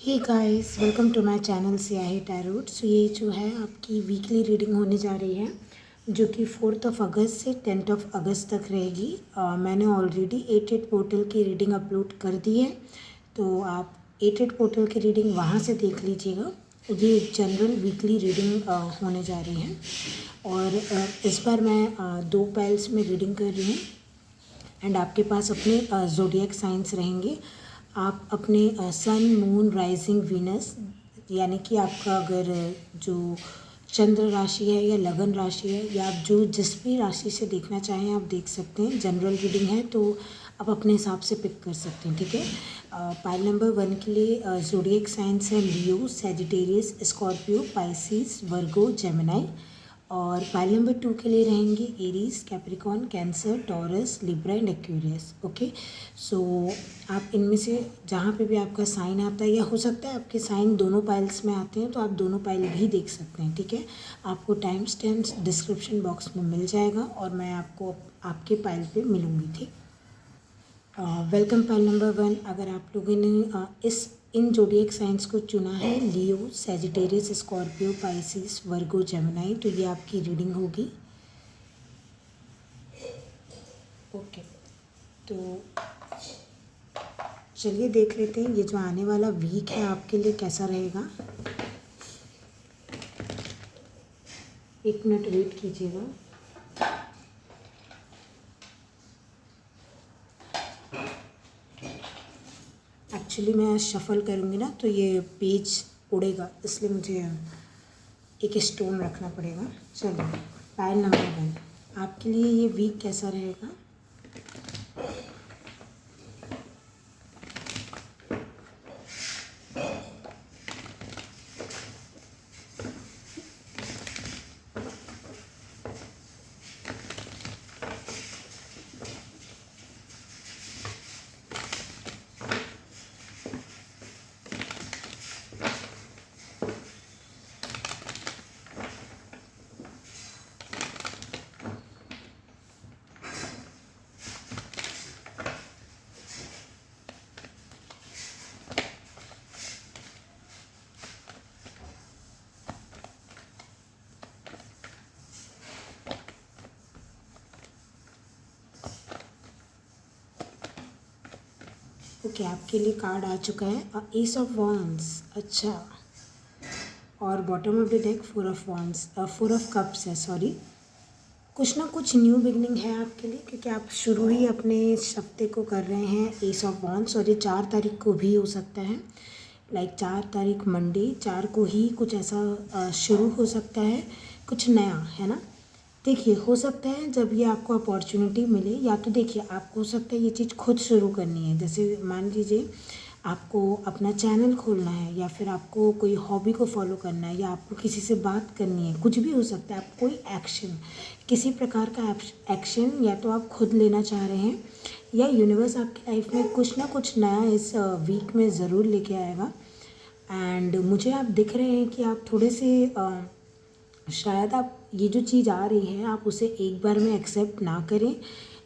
Hey guys, welcome to my channel Siyahi Tarot. So ये जो है आपकी वीकली रीडिंग होने जा रही है, जो कि 4 अगस्त से 10 अगस्त तक रहेगी। मैंने ऑलरेडी 88 पोर्टल की रीडिंग अपलोड कर दी है, तो आप 88 पोर्टल की रीडिंग वहाँ से देख लीजिएगा। ये जनरल वीकली रीडिंग होने जा रही है और इस बार मैं 2 पाइल्स में रीडिंग कर रही हूँ एंड आपके पास अपने ज़ोडिएक साइंस रहेंगे। आप अपने सन, मून, राइजिंग, वीनस, यानी कि आपका अगर जो चंद्र राशि है या लगन राशि है, या आप जो जिस भी राशि से देखना चाहें आप देख सकते हैं। जनरल रीडिंग है तो आप अपने हिसाब से पिक कर सकते हैं, ठीक है। पाइल नंबर 1 के लिए ज़ोडिएक साइंस है Leo, Sagittarius, Scorpio, Pisces, Virgo, Gemini. और पाइल नंबर 2 के लिए रहेंगे Aries, Capricorn, Cancer, Taurus, Libra and Aquarius. Okay, so आप इनमें से जहाँ पे भी आपका साइन आता है, या हो सकता है आपके साइन दोनों पाइल्स में आते हैं, तो आप दोनों पाइल भी देख सकते हैं, ठीक है। आपको टाइम स्टैम्प्स डिस्क्रिप्शन बॉक्स में मिल जाएगा और मैं आपको आपके पाइल पे मिलूँगी, ठीक। Welcome pile number 1। अगर आप लोगों ने इन जोडिएक साइंस को चुना है, Leo, Sagittarius, Scorpio, Pisces, Virgo, Gemini, तो ये आपकी रीडिंग होगी। ओके, तो चलिए देख लेते हैं ये जो आने वाला वीक है आपके लिए कैसा रहेगा। 1 मिनट वेट कीजिएगा। एक्चुअली मैं शफल करूँगी ना तो ये पेज उड़ेगा, इसलिए मुझे एक स्टोन रखना पड़ेगा। चलिए, पाइल नंबर 1 आपके लिए ये वीक कैसा रहेगा। ओके, आपके लिए कार्ड आ चुका है एस ऑफ वॉन्ड्स। अच्छा, और bottom of the deck 4 of wands, 4 of cups है, सॉरी। कुछ ना कुछ न्यू बिगनिंग है आपके लिए, क्योंकि आप शुरू ही अपने इस हफ्ते को कर रहे हैं एस ऑफ वॉन्ड्स, और ये 4 तारीख को भी हो सकता है। लाइक 4 तारीख मंडे, 4 को ही कुछ ऐसा शुरू हो सकता है, कुछ नया, है ना। देखिए, हो सकता है जब ये आपको अपॉर्चुनिटी मिले, या तो देखिए आपको हो सकता है ये चीज़ खुद शुरू करनी है। जैसे मान लीजिए आपको अपना चैनल खोलना है, या फिर आपको कोई हॉबी को फॉलो करना है, या आपको किसी से बात करनी है, कुछ भी हो सकता है। आप कोई एक्शन, किसी प्रकार का एक्शन या तो आप खुद लेना चाह रहे हैं, या यूनिवर्स आपकी लाइफ में कुछ ना कुछ नया इस वीक में ज़रूर लेके आएगा। एंड मुझे आप दिख रहे हैं कि आप थोड़े से शायद आप ये जो चीज़ आ रही है आप उसे एक बार में एक्सेप्ट ना करें।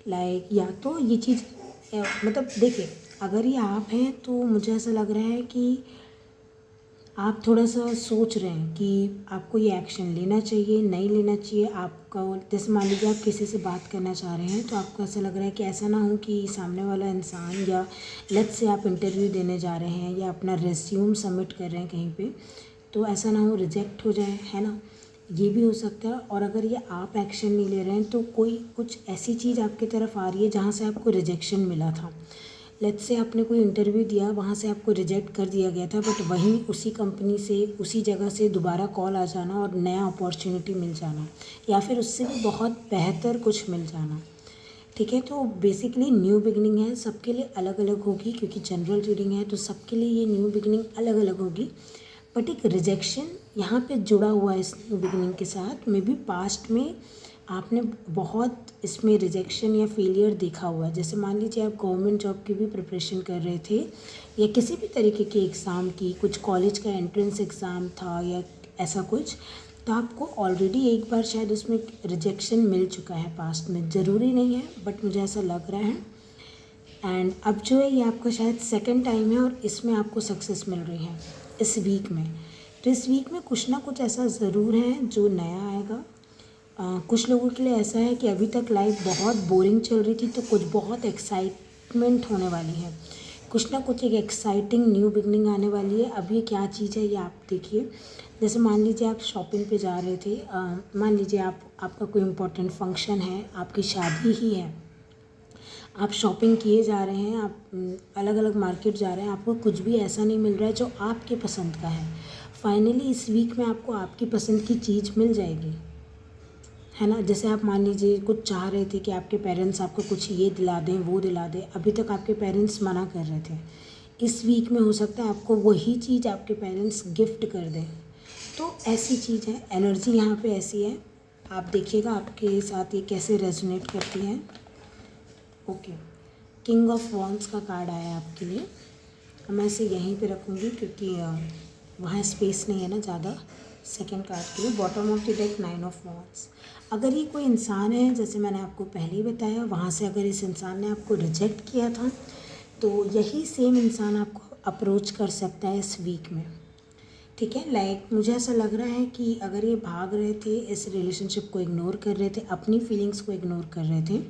लाइक या तो ये चीज़ मतलब देखिए, अगर ये आप हैं तो मुझे ऐसा लग रहा है कि आप थोड़ा सा सोच रहे हैं कि आपको ये एक्शन लेना चाहिए, नहीं लेना चाहिए। आपका जैसे मान लीजिए आप किसी से बात करना चाह रहे हैं, तो आपको ऐसा लग रहा है कि ऐसा ना हो कि सामने वाला इंसान, या लेट्स से आप इंटरव्यू देने जा रहे हैं या अपना रेज्यूम सबमिट कर रहे हैं कहीं पे, तो ऐसा ना हो रिजेक्ट हो जाए, है ना। ये भी हो सकता है। और अगर ये आप एक्शन नहीं ले रहे हैं तो कोई कुछ ऐसी चीज़ आपकी तरफ आ रही है जहाँ से आपको रिजेक्शन मिला था। लेट्स से आपने कोई इंटरव्यू दिया, वहाँ से आपको रिजेक्ट कर दिया गया था, बट वहीं उसी कंपनी से, उसी जगह से दोबारा कॉल आ जाना और नया अपॉर्चुनिटी मिल जाना, या फिर उससे भी बहुत बेहतर कुछ मिल जाना, ठीक है। तो बेसिकली न्यू बिगनिंग है, सबके लिए अलग अलग होगी, क्योंकि जनरल रीडिंग है तो सबके लिए ये न्यू बिगनिंग अलग अलग होगी। बट एक रिजेक्शन यहाँ पे जुड़ा हुआ है इस न्यू बिगनिंग के साथ। मे बी पास्ट में आपने बहुत इसमें रिजेक्शन या फेलियर देखा हुआ है। जैसे मान लीजिए आप गवर्नमेंट जॉब की भी प्रिपरेशन कर रहे थे, या किसी भी तरीके के एग्ज़ाम की, कुछ कॉलेज का एंट्रेंस एग्ज़ाम था या ऐसा कुछ, तो आपको ऑलरेडी एक बार शायद उसमें रिजेक्शन मिल चुका है पास्ट में। ज़रूरी नहीं है, बट मुझे ऐसा लग रहा है। एंड अब जो है ये आपका शायद सेकंड टाइम है और इसमें आपको सक्सेस मिल रही है इस वीक में। तो इस वीक में कुछ ना कुछ ऐसा ज़रूर है जो नया आएगा। कुछ लोगों के लिए ऐसा है कि अभी तक लाइफ बहुत बोरिंग चल रही थी, तो कुछ बहुत एक्साइटमेंट होने वाली है, कुछ ना कुछ एक एक्साइटिंग न्यू बिगनिंग आने वाली है। अब ये क्या चीज़ है ये आप देखिए। जैसे मान लीजिए आप शॉपिंग पे जा रहे थे, मान लीजिए आपका कोई इम्पोर्टेंट फंक्शन है, आपकी शादी ही है, आप शॉपिंग किए जा रहे हैं, आप अलग अलग मार्केट जा रहे हैं, आपको कुछ भी ऐसा नहीं मिल रहा है जो आपके पसंद का है। फाइनली इस वीक में आपको आपकी पसंद की चीज़ मिल जाएगी, है ना। जैसे आप मान लीजिए कुछ चाह रहे थे कि आपके पेरेंट्स आपको कुछ ये दिला दें वो दिला दें, अभी तक आपके पेरेंट्स मना कर रहे थे, इस वीक में हो सकता है आपको वही चीज़ आपके पेरेंट्स गिफ्ट कर दें। तो ऐसी चीज़ है, एनर्जी यहाँ पे ऐसी है। आप देखिएगा आपके साथ ये कैसे रेजोनेट करती है। ओके, किंग ऑफ वॉन्ड्स का कार्ड आया है आपके लिए। मैं इसे यहीं पे रखूँगी क्योंकि वहाँ स्पेस नहीं है ना ज़्यादा सेकंड कार्ड के लिए। Bottom of the deck 9 of wands. अगर ये कोई इंसान है, जैसे मैंने आपको पहले ही बताया, वहाँ से अगर इस इंसान ने आपको रिजेक्ट किया था तो यही सेम इंसान आपको अप्रोच कर सकता है इस वीक में, ठीक है। लाइक मुझे ऐसा लग रहा है कि अगर ये भाग रहे थे, इस रिलेशनशिप को इग्नोर कर रहे थे, अपनी फीलिंग्स को इग्नोर कर रहे थे,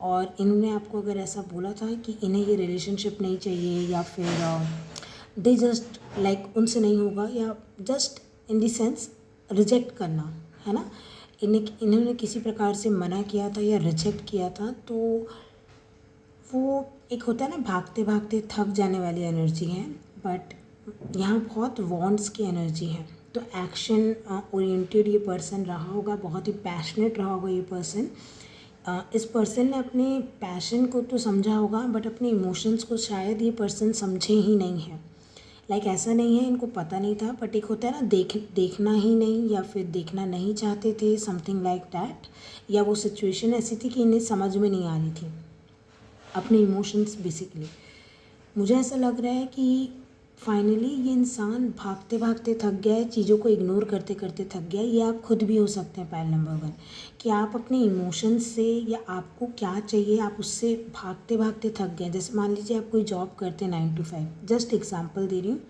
और इन्होंने आपको अगर ऐसा बोला था कि इन्हें ये रिलेशनशिप नहीं चाहिए, या फिर दे जस्ट लाइक उनसे नहीं होगा, या just in the sense reject करना, है ना, इन्होंने किसी प्रकार से मना किया था या रिजेक्ट किया था, तो वो एक होता है ना भागते भागते थक जाने वाली एनर्जी है। बट यहाँ बहुत वॉन्ट्स की एनर्जी है, तो एक्शन ओरिएंटेड ये पर्सन रहा होगा, बहुत ही पैशनेट रहा होगा ये पर्सन। इस पर्सन ने अपने पैशन को तो समझा होगा, बट अपने इमोशंस को शायद ये पर्सन समझे ही नहीं है। लाइक ऐसा नहीं है इनको पता नहीं था, बट एक होता है ना देखना ही नहीं, या फिर देखना नहीं चाहते थे, समथिंग लाइक दैट, या वो सिचुएशन ऐसी थी कि इन्हें समझ में नहीं आ रही थी अपने इमोशंस बेसिकली। मुझे ऐसा लग रहा है कि फाइनली ये इंसान भागते भागते थक गया है, चीज़ों को इग्नोर करते करते थक गया है। ये आप खुद भी हो सकते हैं पाइल नंबर 1, कि आप अपने इमोशंस से या आपको क्या चाहिए आप उससे भागते भागते थक गए। जैसे मान लीजिए आप कोई जॉब करते हैं 9 to 5, जस्ट एग्जांपल दे रही हूँ,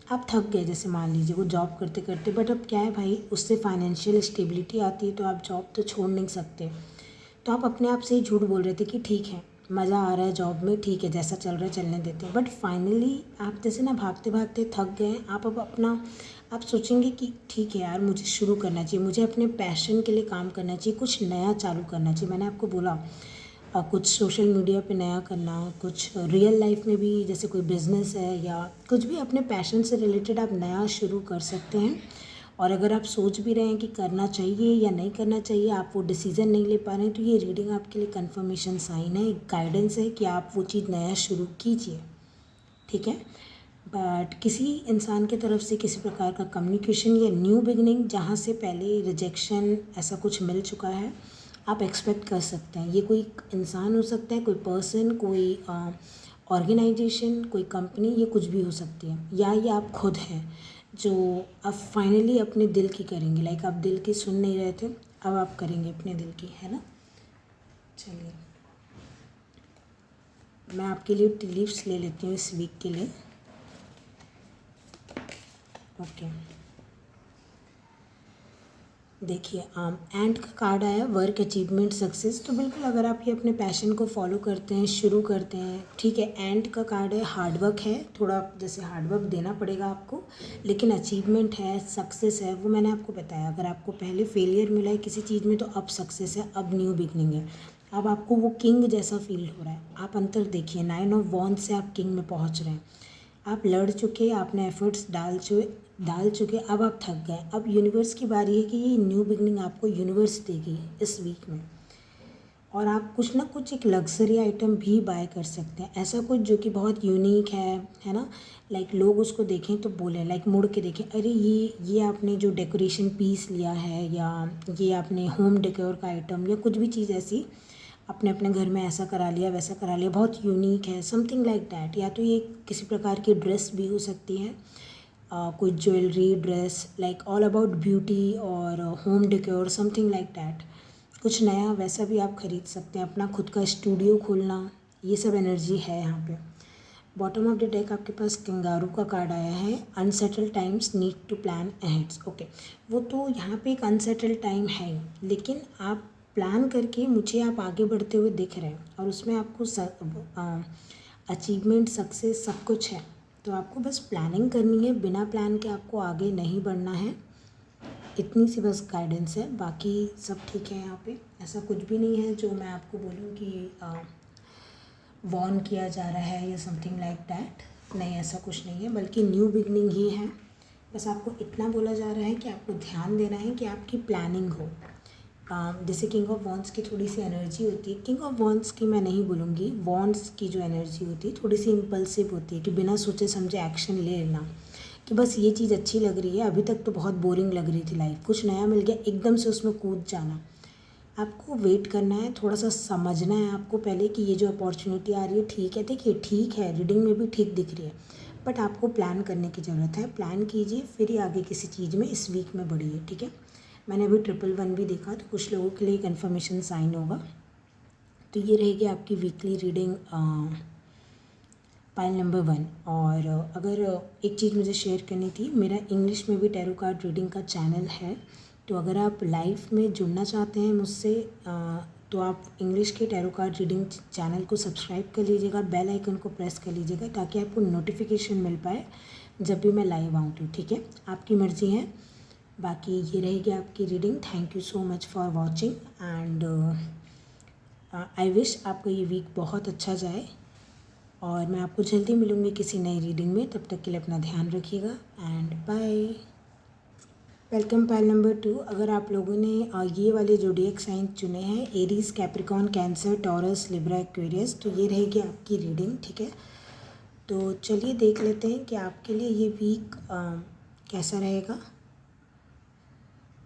आप थक गए जैसे मान लीजिए वो जॉब करते करते, बट अब क्या है भाई, उससे फाइनेंशियल स्टेबिलिटी आती है, तो आप जॉब तो छोड़ नहीं सकते। तो आप अपने आप से ही झूठ बोल रहे थे कि ठीक है मज़ा आ रहा है जॉब में, ठीक है जैसा चल रहा है चलने देते हैं। बट फाइनली आप जैसे ना भागते भागते थक गए, आप अब अपना आप सोचेंगे कि ठीक है यार मुझे शुरू करना चाहिए, मुझे अपने पैशन के लिए काम करना चाहिए, कुछ नया चालू करना चाहिए। मैंने आपको बोला कुछ सोशल मीडिया पे नया करना, कुछ रियल लाइफ में भी, जैसे कोई बिज़नेस है या कुछ भी अपने पैशन से रिलेटेड आप नया शुरू कर सकते हैं। और अगर आप सोच भी रहे हैं कि करना चाहिए या नहीं करना चाहिए, आप वो डिसीज़न नहीं ले पा रहे हैं, तो ये रीडिंग आपके लिए कंफर्मेशन साइन है, गाइडेंस है कि आप वो चीज़ नया शुरू कीजिए, ठीक है। बट किसी इंसान की तरफ से किसी प्रकार का कम्युनिकेशन या न्यू बिगनिंग, जहाँ से पहले रिजेक्शन ऐसा कुछ मिल चुका है, आप एक्सपेक्ट कर सकते हैं। ये कोई इंसान हो सकता है, कोई पर्सन, कोई ऑर्गेनाइजेशन, कोई कंपनी, ये कुछ भी हो सकती है, या ये आप खुद हैं जो अब फाइनली अपने दिल की करेंगे। लाइक आप दिल की सुन नहीं रहे थे, अब आप करेंगे अपने दिल की, है ना। चलिए मैं आपके लिए टी लीव्स ले लेती हूँ इस वीक के लिए। ओके, देखिए एंड का कार्ड आया, वर्क अचीवमेंट सक्सेस। तो बिल्कुल अगर आप ये अपने पैशन को फॉलो करते हैं, शुरू करते हैं, ठीक है। एंड का कार्ड है, हार्डवर्क है, थोड़ा जैसे हार्डवर्क देना पड़ेगा आपको, लेकिन अचीवमेंट है, सक्सेस है, वो मैंने आपको बताया। अगर आपको पहले फेलियर मिला है किसी चीज़ में, तो अब सक्सेस है, अब न्यू बिगनिंग है, अब आपको वो किंग जैसा फील हो रहा है। आप अंतर देखिए, 9 ऑफ वॉन्ड्स से आप किंग में पहुँच रहे हैं। आप लड़ चुके, आपने एफर्ट्स डाल चुके, अब आप थक गए। अब यूनिवर्स की बारी है कि ये न्यू बिगनिंग आपको यूनिवर्स देगी इस वीक में, और आप कुछ ना कुछ एक लग्जरी आइटम भी बाय कर सकते हैं, ऐसा कुछ जो कि बहुत यूनिक है ना। लाइक लोग उसको देखें तो बोले, लाइक मुड़ के देखें, अरे ये आपने जो डेकोरेशन पीस लिया है, या ये आपने होम डेकोर का आइटम, या कुछ भी चीज़ ऐसी आपने अपने घर में ऐसा करा लिया वैसा करा लिया, बहुत यूनिक है, समथिंग लाइक दैट। या तो ये किसी प्रकार की ड्रेस भी हो सकती है, कोई jewellery, dress, like all about beauty और home decor, something like that. कुछ नया वैसा भी आप खरीद सकते हैं, अपना खुद का स्टूडियो खोलना, ये सब एनर्जी है यहाँ पे। बॉटम ऑफ द डेक आपके पास कंगारू का कार्ड आया है। Unsettled times need to plan aheads. Okay, वो तो यहाँ पे एक अनसेटल्ड टाइम है, लेकिन आप प्लान करके मुझे आप आगे बढ़ते हुए दिख रहे हैं और उसमें आपको अचीवमेंट, सक्सेस सब कुछ है। तो आपको बस प्लानिंग करनी है, बिना प्लान के आपको आगे नहीं बढ़ना है। इतनी सी बस गाइडेंस है, बाकी सब ठीक है। यहाँ पे ऐसा कुछ भी नहीं है जो मैं आपको बोलूँ कि वॉर्न किया जा रहा है या समथिंग लाइक दैट। नहीं, ऐसा कुछ नहीं है, बल्कि न्यू बिगनिंग ही है। बस आपको इतना बोला जा रहा है कि आपको ध्यान देना है कि आपकी प्लानिंग हो। जैसे किंग ऑफ वॉन्ड्स की थोड़ी सी एनर्जी होती है, किंग ऑफ वॉन्ड्स की मैं नहीं बोलूँगी, वॉन्ड्स की जो एनर्जी होती है थोड़ी सी इम्पल्सिव होती है कि बिना सोचे समझे एक्शन ले लेना, कि बस ये चीज़ अच्छी लग रही है, अभी तक तो बहुत बोरिंग लग रही थी लाइफ, कुछ नया मिल गया एकदम से उसमें कूद जाना। आपको वेट करना है, थोड़ा सा समझना है आपको पहले कि ये जो अपॉर्चुनिटी आ रही है ठीक है। देखिए ठीक है, रीडिंग में भी ठीक दिख रही है, बट आपको प्लान करने की ज़रूरत है। प्लान कीजिए, फिर ही आगे किसी चीज़ में इस वीक में बढ़िए, ठीक है। मैंने अभी 111 भी देखा, तो कुछ लोगों के लिए कन्फर्मेशन साइन होगा। तो ये रहेगी आपकी वीकली रीडिंग पाइल नंबर 1। और अगर एक चीज़ मुझे शेयर करनी थी, मेरा इंग्लिश में भी टैरो कार्ड रीडिंग का चैनल है, तो अगर आप लाइव में जुड़ना चाहते हैं मुझसे तो आप इंग्लिश के टैरो कार्ड रीडिंग चैनल को सब्सक्राइब कर लीजिएगा, बेल आइकन को प्रेस कर लीजिएगा, ताकि आपको नोटिफिकेशन मिल पाए जब भी मैं लाइव आऊँ तो, ठीक है। आपकी मर्ज़ी है। बाकी ये रहेगी आपकी reading. Thank you so much for watching and I wish आपका ये वीक बहुत अच्छा जाए, और मैं आपको जल्दी मिलूँगी किसी नई रीडिंग में। तब तक के लिए अपना ध्यान रखिएगा and bye. Welcome pile number 2। अगर आप लोगों ने ये वाले ज़ोडिएक साइन चुने हैं, Aries, Capricorn, cancer, Taurus, Libra, Aquarius, तो ये रहेगी आपकी रीडिंग, ठीक है। तो चलिए देख लेते हैं कि आपके लिए ये वीक कैसा रहेगा।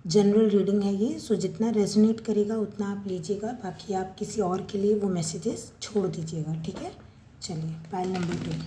जनरल रीडिंग है ये, सो जितना रेजोनेट करेगा उतना आप लीजिएगा, बाकी आप किसी और के लिए वो मैसेजेस छोड़ दीजिएगा, ठीक है। चलिए pile number 2।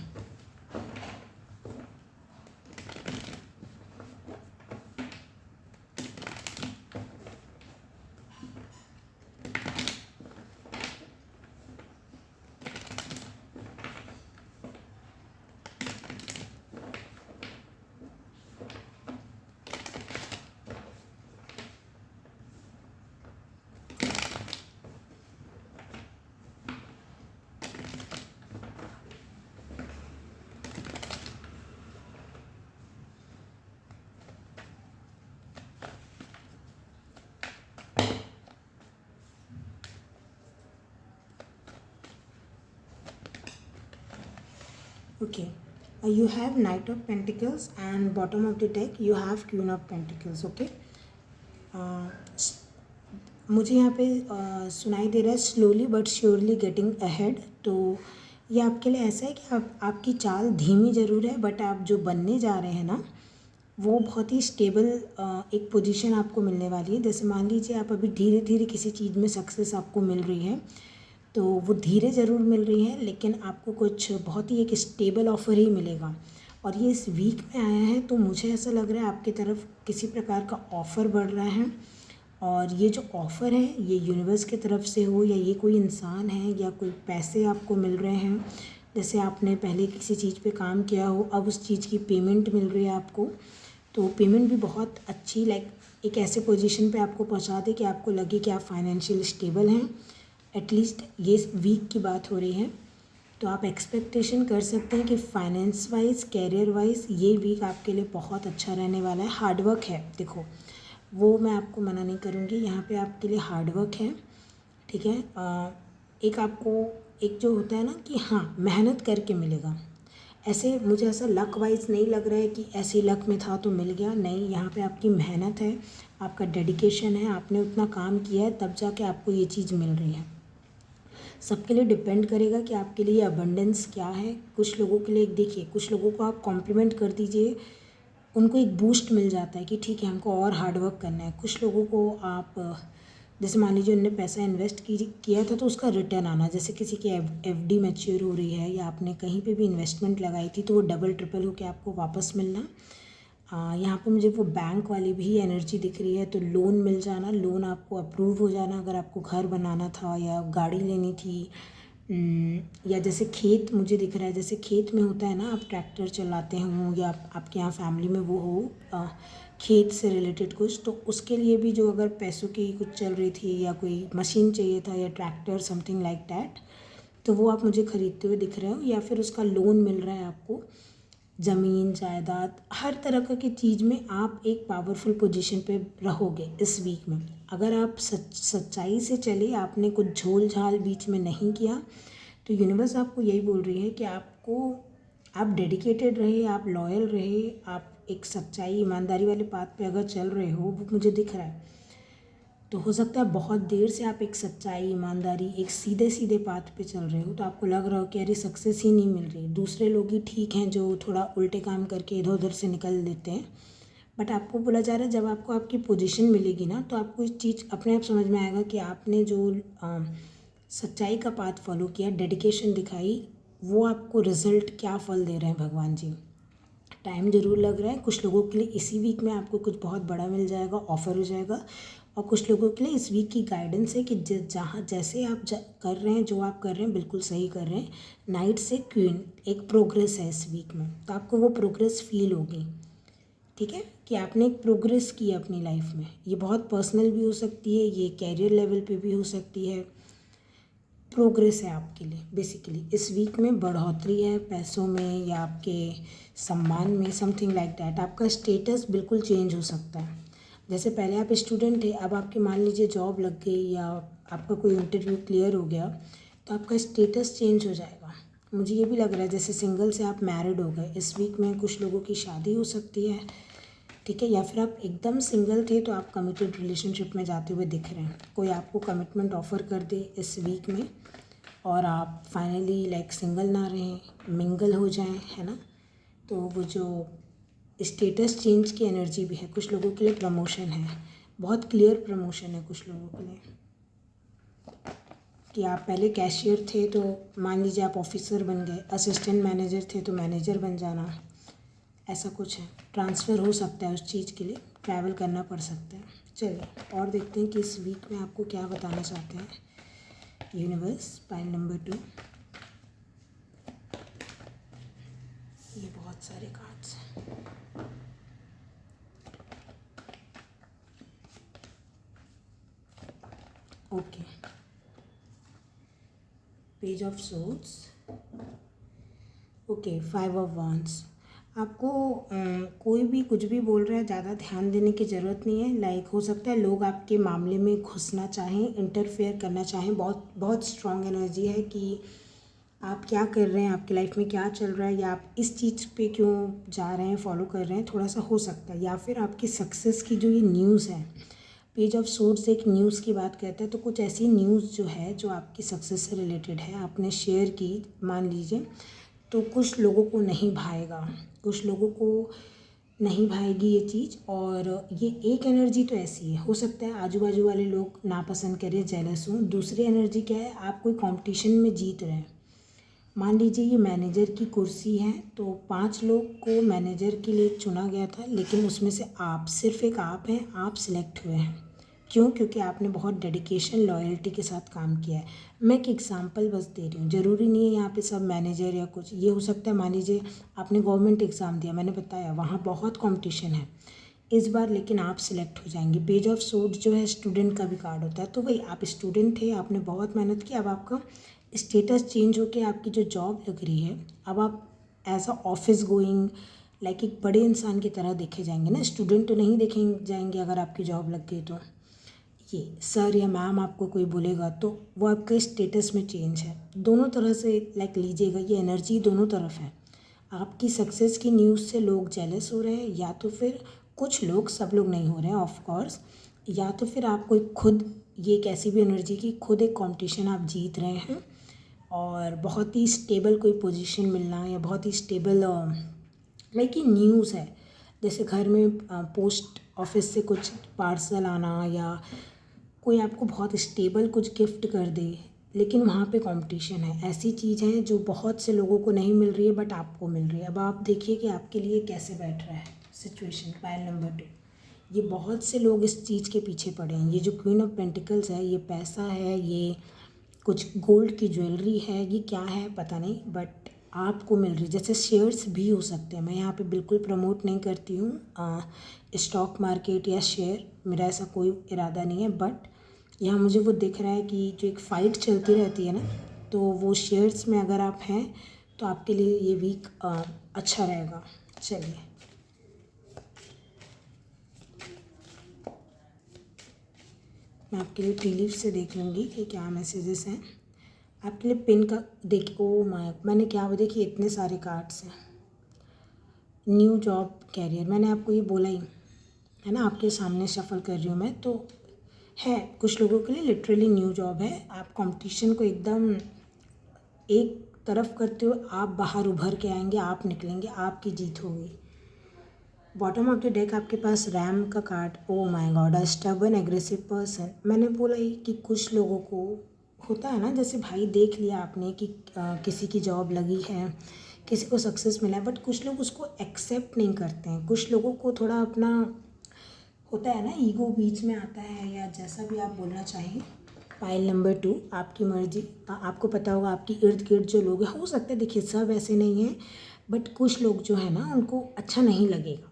Okay, you have Knight of Pentacles and bottom of the deck you have Queen of Pentacles. Okay, मुझे यहाँ पे सुनाई दे रहा है slowly but surely getting ahead. तो ये आपके लिए ऐसा है कि आपकी चाल धीमी ज़रूर है, बट आप जो बनने जा रहे हैं ना, वो बहुत ही स्टेबल एक पोजीशन आपको मिलने वाली है। जैसे मान लीजिए आप अभी धीरे धीरे किसी चीज़ में सक्सेस आपको मिल रही है, तो वो धीरे ज़रूर मिल रही है, लेकिन आपको कुछ बहुत ही एक स्टेबल ऑफ़र ही मिलेगा। और ये इस वीक में आया है, तो मुझे ऐसा लग रहा है आपकी तरफ किसी प्रकार का ऑफ़र बढ़ रहा है। और ये जो ऑफ़र है ये यूनिवर्स की तरफ से हो, या ये कोई इंसान है, या कोई पैसे आपको मिल रहे हैं। जैसे आपने पहले किसी चीज़ पे काम किया हो, अब उस चीज़ की पेमेंट मिल रही है आपको, तो पेमेंट भी बहुत अच्छी, लाइक एक ऐसे पोजीशन पे आपको पहुंचा दे कि आपको लगे कि आप फाइनेंशियल स्टेबल हैं। एटलीस्ट ये वीक की बात हो रही है, तो आप एक्सपेक्टेशन कर सकते हैं कि फाइनेंस वाइज, कैरियर वाइज ये वीक आपके लिए बहुत अच्छा रहने वाला है। हार्डवर्क है, देखो वो मैं आपको मना नहीं करूँगी, यहाँ पे आपके लिए हार्डवर्क है, ठीक है। एक आपको एक जो होता है ना कि हाँ मेहनत करके मिलेगा, ऐसे मुझे ऐसा लक वाइज नहीं लग रहा है कि ऐसे लक में था तो मिल गया, नहीं। यहाँ पे आपकी मेहनत है, आपका डेडिकेशन है, आपने उतना काम किया है, तब जाके आपको ये चीज़ मिल रही है। सबके लिए डिपेंड करेगा कि आपके लिए अबंडेंस क्या है। कुछ लोगों के लिए देखिए, कुछ लोगों को आप कॉम्प्लीमेंट कर दीजिए, उनको एक बूस्ट मिल जाता है कि ठीक है हमको और हार्ड वर्क करना है। कुछ लोगों को आप जैसे मान लीजिए उन्होंने पैसा इन्वेस्ट किया था तो उसका रिटर्न आना, जैसे किसी की एफडी मैच्योर हो रही है, या आपने कहीं पे भी इन्वेस्टमेंट लगाई थी तो वो डबल ट्रिपल होकर आपको वापस मिलना। यहाँ पे मुझे वो बैंक वाली भी एनर्जी दिख रही है, तो लोन मिल जाना, लोन आपको अप्रूव हो जाना, अगर आपको घर बनाना था या गाड़ी लेनी थी, या जैसे खेत मुझे दिख रहा है, जैसे खेत में होता है ना, आप ट्रैक्टर चलाते हो या आपके यहाँ फैमिली में वो हो खेत से रिलेटेड कुछ, तो उसके लिए भी जो अगर पैसों की कुछ चल रही थी या कोई मशीन चाहिए था या ट्रैक्टर समथिंग लाइक दैट, तो वो आप मुझे ख़रीदते हुए दिख रहे हो, या फिर उसका लोन मिल रहा है आपको, ज़मीन जायदाद हर तरह की चीज़ में आप एक पावरफुल पोजीशन पे रहोगे इस वीक में। अगर आप सच्चाई से चले, आपने कुछ झोल झाल बीच में नहीं किया, तो यूनिवर्स आपको यही बोल रही है कि आप डेडिकेटेड रहे, आप लॉयल रहे, आप एक सच्चाई ईमानदारी वाले पाथ पे अगर चल रहे हो, वो मुझे दिख रहा है। तो हो सकता है बहुत देर से आप एक सच्चाई, ईमानदारी, एक सीधे सीधे पाथ पे चल रहे हो, तो आपको लग रहा हो कि अरे सक्सेस ही नहीं मिल रही। दूसरे लोग ही ठीक हैं जो थोड़ा उल्टे काम करके इधर उधर से निकल देते हैं, बट आपको बोला जा रहा है जब आपको आपकी पोजीशन मिलेगी ना, तो आपको इस चीज़ अपने आप समझ में आएगा कि आपने जो सच्चाई का पाथ फॉलो किया, डेडिकेशन दिखाई, वो आपको रिजल्ट क्या फल दे रहे हैं भगवान जी। टाइम ज़रूर लग रहा है कुछ लोगों के लिए, इसी वीक में आपको कुछ बहुत बड़ा मिल जाएगा, ऑफ़र हो जाएगा। और कुछ लोगों के लिए इस वीक की गाइडेंस है कि जहाँ जैसे आप कर रहे हैं, जो आप कर रहे हैं बिल्कुल सही कर रहे हैं। नाइट से क्वीन, एक प्रोग्रेस है इस वीक में, तो आपको वो प्रोग्रेस फील होगी, ठीक है, कि आपने एक प्रोग्रेस की है अपनी लाइफ में। ये बहुत पर्सनल भी हो सकती है, ये कैरियर लेवल पे भी हो सकती है। प्रोग्रेस है आपके लिए बेसिकली। इस वीक में बढ़ोतरी है पैसों में या आपके सम्मान में, समथिंग लाइक दैट। आपका स्टेटस बिल्कुल चेंज हो सकता है। जैसे पहले आप स्टूडेंट थे, अब आपके मान लीजिए जॉब लग गई या आपका कोई इंटरव्यू क्लियर हो गया, तो आपका स्टेटस चेंज हो जाएगा। मुझे ये भी लग रहा है जैसे सिंगल से आप मैरिड हो गए, इस वीक में कुछ लोगों की शादी हो सकती है, ठीक है, या फिर आप एकदम सिंगल थे तो आप कमिटेड रिलेशनशिप में जाते हुए दिख रहे हैं। कोई आपको कमिटमेंट ऑफ़र कर दे इस वीक में और आप फाइनली लाइक सिंगल ना रहें, मिंगल हो जाएं, है ना। तो वो जो स्टेटस चेंज की एनर्जी भी है। कुछ लोगों के लिए प्रमोशन है, बहुत क्लियर प्रमोशन है कुछ लोगों के लिए, कि आप पहले कैशियर थे तो मान लीजिए आप ऑफिसर बन गए, असिस्टेंट मैनेजर थे तो मैनेजर बन जाना, ऐसा कुछ है। ट्रांसफ़र हो सकता है उस चीज़ के लिए, ट्रैवल करना पड़ सकता है। चलिए और देखते हैं कि इस वीक में आपको क्या बताना चाहते हैं यूनिवर्स। पाइल नंबर 2, ये बहुत सारे कार्ड्स हैं। Okay, page of swords, okay, 5 of wands. आपको कोई भी कुछ भी बोल रहा है, ज़्यादा ध्यान देने की ज़रूरत नहीं है। लाइक हो सकता है लोग आपके मामले में घुसना चाहें, इंटरफेयर करना चाहें। बहुत बहुत स्ट्रॉन्ग एनर्जी है कि आप क्या कर रहे हैं, आपकी लाइफ में क्या चल रहा है, या आप इस चीज़ पे क्यों जा रहे हैं, फॉलो कर रहे हैं, थोड़ा सा हो सकता है। या फिर आपकी सक्सेस की जो ये न्यूज़ है, पेज ऑफ सोर्ड्स एक न्यूज़ की बात करता है, तो कुछ ऐसी न्यूज़ जो है जो आपकी सक्सेस से रिलेटेड है, आपने शेयर की मान लीजिए, तो कुछ लोगों को नहीं भाएगा, कुछ लोगों को नहीं भाएगी ये चीज़। और ये एक एनर्जी तो ऐसी है, हो सकता है आजू बाजू वाले लोग नापसंद करें, जेलस हों। दूसरी एनर्जी क्या है, आप कोई कंपटीशन में जीत रहे हैं। मान लीजिए ये मैनेजर की कुर्सी है, तो 5 लोग को मैनेजर के लिए चुना गया था, लेकिन उसमें से आप, सिर्फ एक आप हैं, आप सिलेक्ट हुए हैं। क्यों? क्योंकि आपने बहुत डेडिकेशन, लॉयल्टी के साथ काम किया है। मैं एक एग्जांपल बस दे रही हूँ, ज़रूरी नहीं है यहाँ पे सब मैनेजर या कुछ। ये हो सकता है मान लीजिए आपने गवर्नमेंट एग्ज़ाम दिया, मैंने बताया वहाँ बहुत कॉम्पिटिशन है इस बार, लेकिन आप सिलेक्ट हो जाएंगे। पेज ऑफ सोर्ड्स जो है स्टूडेंट का भी कार्ड होता है, तो वही आप स्टूडेंट थे, आपने बहुत मेहनत की, अब आपका स्टेटस चेंज होकर आपकी जो जॉब लग रही है, अब आप as a office going like एक बड़े इंसान की तरह देखे जाएंगे ना। स्टूडेंट तो नहीं देखे जाएंगे अगर आपकी जॉब लग गई तो। ये सर या मैम आपको कोई बोलेगा तो वो आपके स्टेटस में चेंज है। दोनों तरह से लाइक लीजिएगा, ये एनर्जी दोनों तरफ है। आपकी सक्सेस की न्यूज़ से लोग जेलस हो रहे हैं, या तो फिर कुछ लोग, सब लोग नहीं हो रहे हैं ऑफ कोर्स, या तो फिर आप कोई खुद, ये एक ऐसी भी एनर्जी की खुद एक कंपटीशन आप जीत रहे हैं और बहुत ही स्टेबल कोई पोजीशन मिलना, या बहुत ही स्टेबल लाइक ये न्यूज़ है। जैसे घर में पोस्ट ऑफिस से कुछ पार्सल आना, या कोई आपको बहुत स्टेबल कुछ गिफ्ट कर दे, लेकिन वहाँ पे कंपटीशन है। ऐसी चीज़ है जो बहुत से लोगों को नहीं मिल रही है, बट आपको मिल रही है। अब आप देखिए कि आपके लिए कैसे बैठ रहा है सिचुएशन। पाइल नंबर 2, ये बहुत से लोग इस चीज़ के पीछे पड़े हैं। ये जो क्वीन ऑफ पेंटिकल्स है, ये पैसा है, ये कुछ गोल्ड की ज्वेलरी है, ये क्या है पता नहीं, बट आपको मिल रही, जैसे शेयर्स भी हो सकते हैं। मैं यहाँ पे बिल्कुल प्रमोट नहीं करती हूँ स्टॉक मार्केट या शेयर, मेरा ऐसा कोई इरादा नहीं है, बट यहाँ मुझे वो दिख रहा है कि जो एक फ़ाइट चलती रहती है ना, तो वो शेयर्स में अगर आप हैं तो आपके लिए ये वीक अच्छा रहेगा। चलिए, मैं आपके लिए टी लीफ से देख लूँगी कि क्या मैसेजेस हैं आपके लिए। पिन का देख, ओ माय, मैंने क्या वो देखिए इतने सारे कार्ड्स हैं। न्यू जॉब कैरियर, मैंने आपको ये बोला ही है ना, आपके सामने शफल कर रही हूँ मैं, तो है कुछ लोगों के लिए लिटरली न्यू जॉब है। आप कंपटीशन को एकदम एक तरफ करते हुए आप बाहर उभर के आएंगे, आप निकलेंगे, आपकी जीत होगी। बॉटम ऑफ द डेक आपके पास रैम का card, oh my God, a stubborn aggressive person. मैंने बोला ही कि कुछ लोगों को होता है ना, जैसे भाई देख लिया आपने कि किसी की जॉब लगी है, किसी को सक्सेस मिला है, बट कुछ लोग उसको एक्सेप्ट नहीं करते हैं। कुछ लोगों को थोड़ा अपना होता है ना, ईगो बीच में आता है, या जैसा भी आप बोलना चाहें। पाइल नंबर 2, आपकी मर्जी। आपको पता होगा आपकी इर्द गिर्द जो लोग हैं, हो सकता है देखिए सब ऐसे नहीं हैं, बट कुछ लोग जो है ना उनको अच्छा नहीं लगेगा।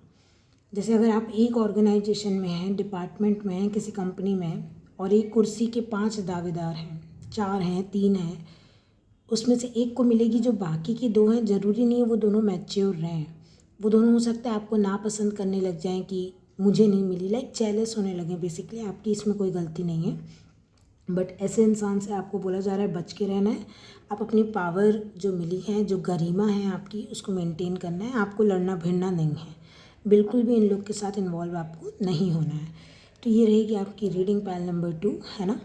जैसे अगर आप एक ऑर्गेनाइजेशन में हैं, डिपार्टमेंट में हैं, किसी कंपनी में हैं, और एक कुर्सी के 5 दावेदार हैं, 4 हैं, 3 हैं, उसमें से एक को मिलेगी, जो बाकी की 2 हैं ज़रूरी नहीं है वो दोनों मैच्योर रहें। वो दोनों हो सकता है आपको नापसंद करने लग जाएं कि मुझे नहीं मिली, लाइक जेलस होने लगे। बेसिकली आपकी इसमें कोई गलती नहीं है, बट ऐसे इंसान से आपको बोला जा रहा है बच के रहना है। आप अपनी पावर जो मिली है, जो गरिमा है आपकी, उसको मेंटेन करना है। आपको लड़ना भिड़ना नहीं है, बिल्कुल भी इन लोग के साथ इन्वॉल्व आपको नहीं होना है। तो ये रहेगी आपकी रीडिंग पाइल नंबर 2, है ना।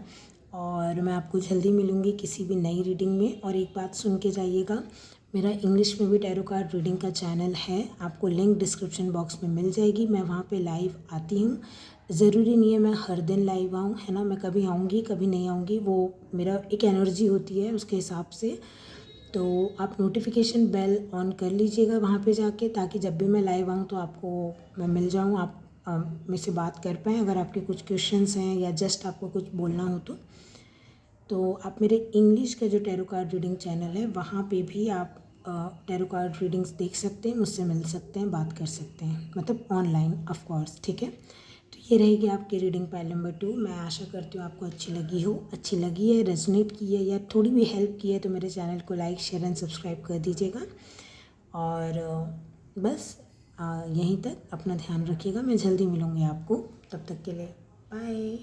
और मैं आपको जल्दी मिलूँगी किसी भी नई रीडिंग में। और एक बात सुन के जाइएगा, मेरा इंग्लिश में भी टैरो कार्ड रीडिंग का चैनल है, आपको लिंक डिस्क्रिप्शन बॉक्स में मिल जाएगी। मैं वहाँ पे लाइव आती हूँ, ज़रूरी नहीं है मैं हर दिन लाइव आऊँ, है ना। मैं कभी आऊँगी कभी नहीं आऊँगी, वो मेरा एक एनर्जी होती है उसके हिसाब से। तो आप नोटिफिकेशन बेल ऑन कर लीजिएगा वहाँ पे जाके, ताकि जब भी मैं लाइव आऊँ तो आपको मैं मिल जाऊँ, आप मुझसे बात कर पाएँ। अगर आपके कुछ क्वेश्चंस हैं या जस्ट आपको कुछ बोलना हो तो आप मेरे इंग्लिश का जो टैरो कार्ड रीडिंग चैनल है वहाँ पे भी आप टैरो कार्ड रीडिंग्स देख सकते हैं, मुझसे मिल सकते हैं, बात कर सकते हैं, मतलब ऑनलाइन ऑफ कोर्स, ठीक है। तो ये रहेगी आपकी रीडिंग पाइल नंबर 2। मैं आशा करती हूँ आपको अच्छी लगी हो। अच्छी लगी है, रेजोनेट की है, या थोड़ी भी हेल्प की है तो मेरे चैनल को लाइक शेयर एंड सब्सक्राइब कर दीजिएगा। और बस यहीं तक, अपना ध्यान रखिएगा। मैं जल्दी मिलूँगी आपको, तब तक के लिए बाय।